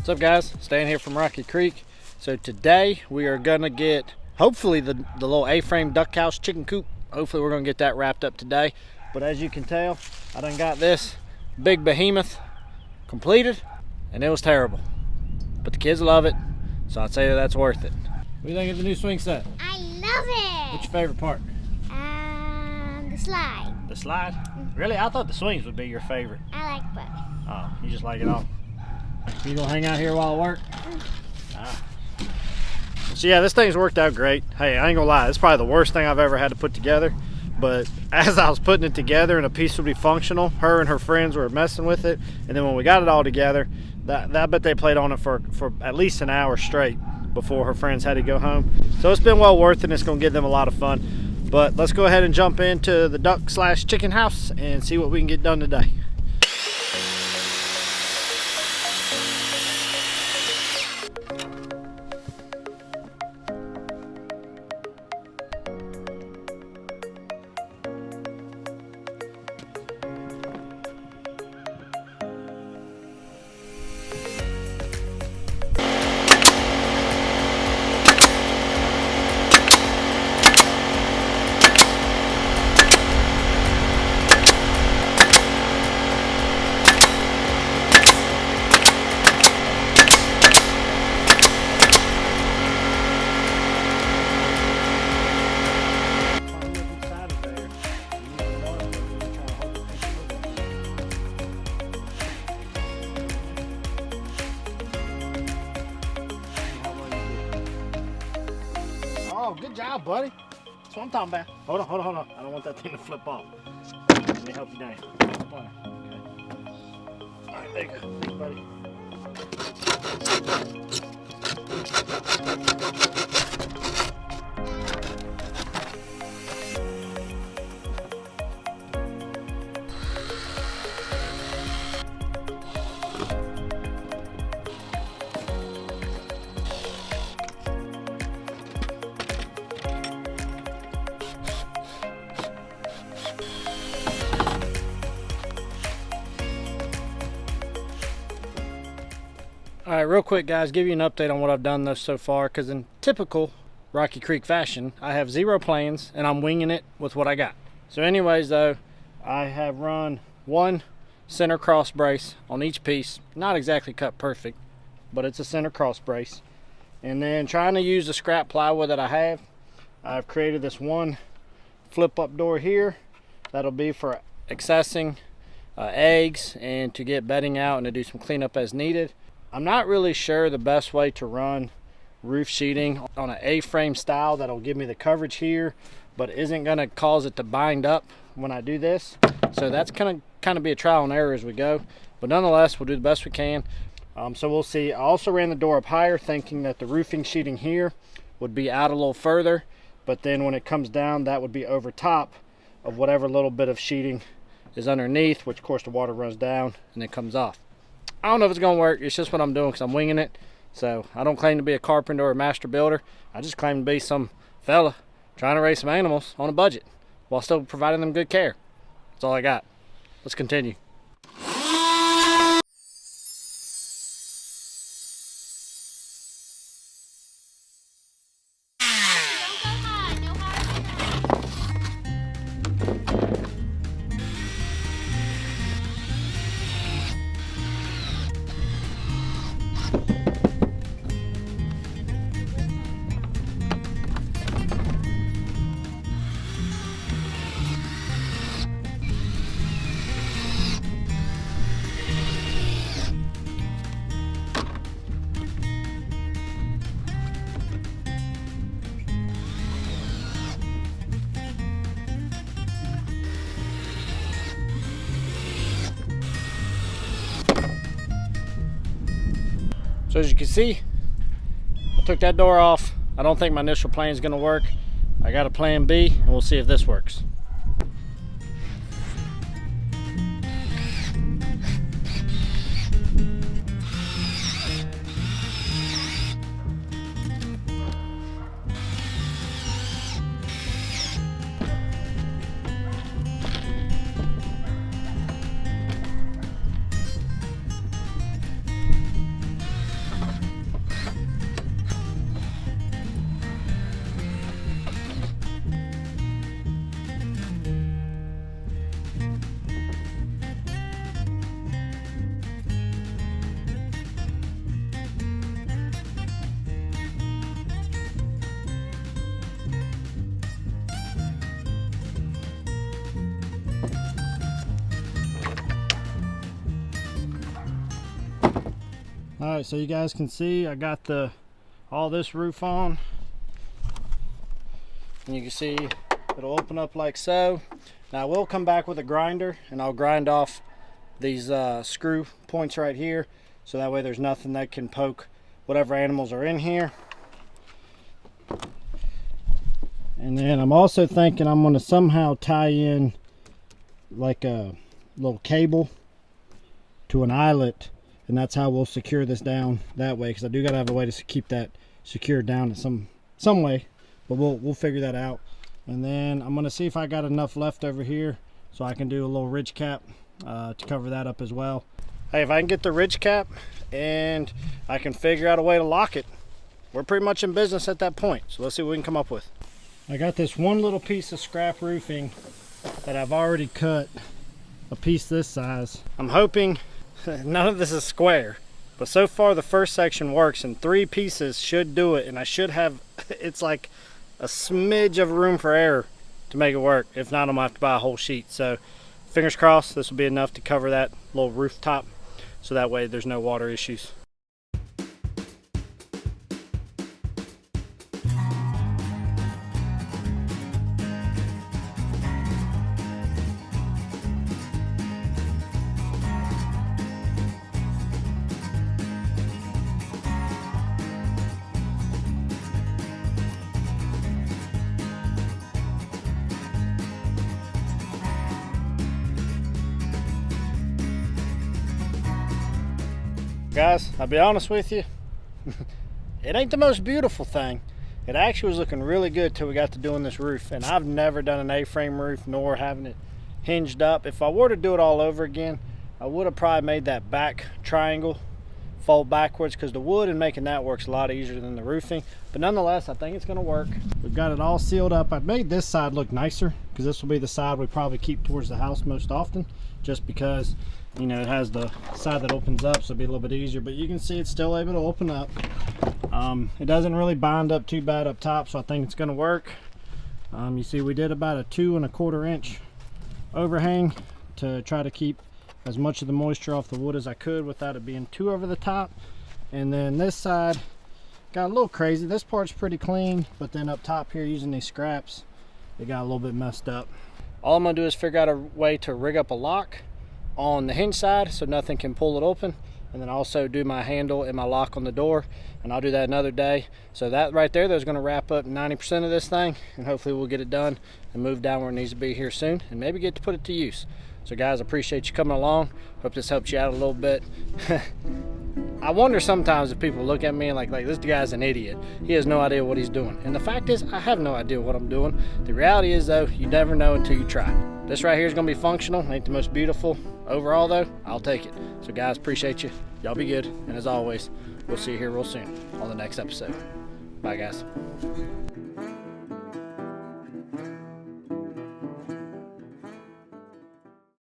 What's up, guys? Staying here from Rocky Creek. So today we are gonna get hopefully the little A-frame duck house chicken coop. Hopefully we're gonna get that wrapped up today. But as you can tell, I done got this big behemoth completed and it was terrible. But the kids love it, so I'd say that's worth it. What do you think of the new swing set? I love it. What's your favorite part? The slide. The slide? Really? I thought the swings would be your favorite. I like both. Oh, you just like it all? You gonna hang out here while I work? So yeah, this thing's worked out great. Hey, I ain't gonna lie, it's probably the worst thing I've ever had to put together. But as I was putting it together and a piece would be functional, her and her friends were messing with it. And then when we got it all together, I bet they played on it for at least an hour straight before her friends had to go home. So it's been well worth it and it's gonna give them a lot of fun. But let's go ahead and jump into the duck/chicken house and see what we can get done today. Oh, good job, buddy. That's what I'm talking about. Hold on. I don't want that thing to flip off. Let me help you down. Come on. Okay. All right, there you go. Thanks, buddy. All right, real quick, guys, give you an update on what I've done thus so far, because in typical Rocky Creek fashion, I have zero plans and I'm winging it with what I got. So anyways, though, I have run one center cross brace on each piece. Not exactly cut perfect, but it's a center cross brace. And then trying to use the scrap plywood that I have, I've created this one flip up door here that'll be for accessing eggs and to get bedding out and to do some cleanup as needed. I'm not really sure the best way to run roof sheeting on an A-frame style that'll give me the coverage here, but isn't gonna cause it to bind up when I do this. So that's gonna kind of be a trial and error as we go. But nonetheless, we'll do the best we can. So we'll see. I also ran the door up higher thinking that the roofing sheeting here would be out a little further, but then when it comes down, that would be over top of whatever little bit of sheeting is underneath, which of course the water runs down and it comes off. I don't know if it's gonna work. It's just what I'm doing because I'm winging it. So I don't claim to be a carpenter or a master builder. I just claim to be some fella trying to raise some animals on a budget while still providing them good care. That's all I got. Let's continue. So as you can see, I took that door off. I don't think my initial plan is gonna work. I got a plan B and we'll see if this works. All right, so you guys can see I got all this roof on, and you can see it'll open up like so. Now I will come back with a grinder and I'll grind off these screw points right here, so that way there's nothing that can poke whatever animals are in here. And then I'm also thinking I'm going to somehow tie in like a little cable to an eyelet, and that's how we'll secure this down that way, because I do got to have a way to keep that secured down in some way, but we'll figure that out. And then I'm going to see if I got enough left over here so I can do a little ridge cap to cover that up as well. Hey, if I can get the ridge cap and I can figure out a way to lock it, we're pretty much in business at that point. So let's see what we can come up with. I got this one little piece of scrap roofing that I've already cut a piece this size. I'm hoping none of this is square, but so far the first section works, and 3 pieces should do it, and I should have, it's like a smidge of room for error to make it work. If not, I'm gonna have to buy a whole sheet. So fingers crossed this will be enough to cover that little rooftop, so that way there's no water issues. Guys, I'll be honest with you, it ain't the most beautiful thing. It actually was looking really good till we got to doing this roof, and I've never done an A-frame roof nor having it hinged up. If I were to do it all over again, I would have probably made that back triangle fold backwards, because the wood and making that works a lot easier than the roofing. But nonetheless, I think it's going to work. We've got it all sealed up. I made this side look nicer because this will be the side we probably keep towards the house most often, just because, you know, it has the side that opens up, so it'll be a little bit easier. But you can see it's still able to open up. It doesn't really bind up too bad up top, so I think it's going to work. You see we did about a 2 1/4 inch overhang to try to keep as much of the moisture off the wood as I could without it being too over the top. And then this side got a little crazy. This part's pretty clean, but then up top here, using these scraps, it got a little bit messed up. All I'm gonna do is figure out a way to rig up a lock on the hinge side so nothing can pull it open, and then also do my handle and my lock on the door, and I'll do that another day. So that right there, that's gonna wrap up 90% of this thing, and hopefully we'll get it done and move down where it needs to be here soon, and maybe get to put it to use. So guys, I appreciate you coming along. Hope this helps you out a little bit. I wonder sometimes if people look at me and like this guy's an idiot. He has no idea what he's doing. And the fact is, I have no idea what I'm doing. The reality is though, you never know until you try. This right here is gonna be functional. Ain't the most beautiful overall though, I'll take it. So guys, appreciate you. Y'all be good. And as always, we'll see you here real soon on the next episode. Bye guys.